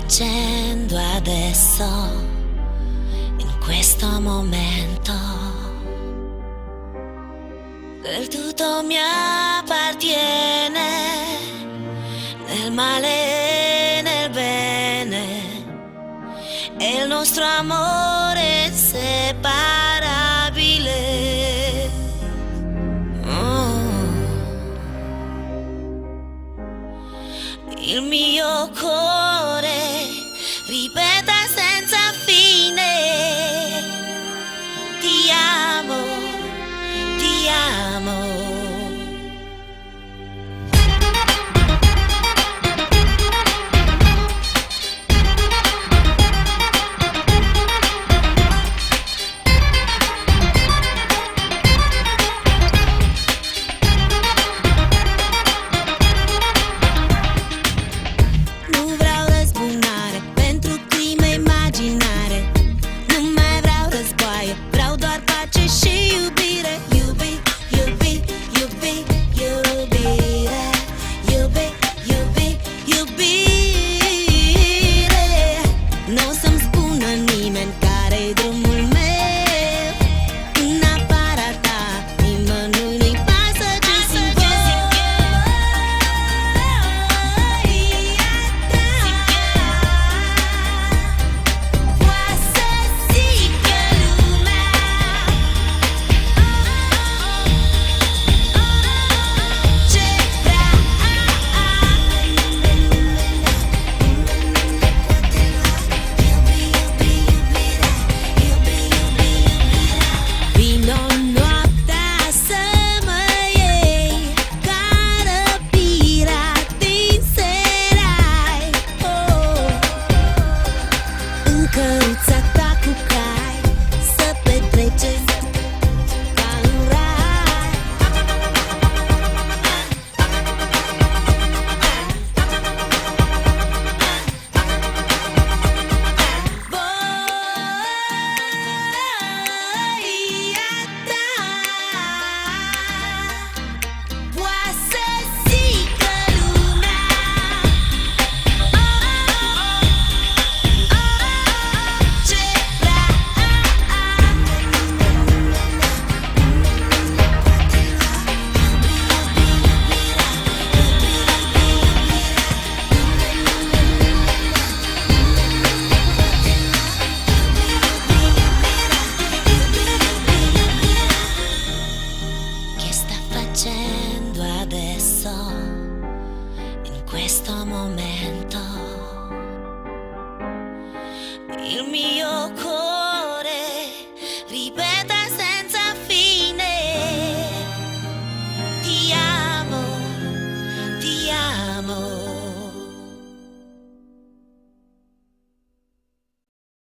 facendo adesso, in questo momento? Del tutto mi appartiene, nel male e nel bene, e il nostro amore è inseparabile. Il mio cuore ripete senza fine: ti amo, ti amo. Adesso, in questo momento, il mio cuore ripete senza fine: ti amo, ti amo.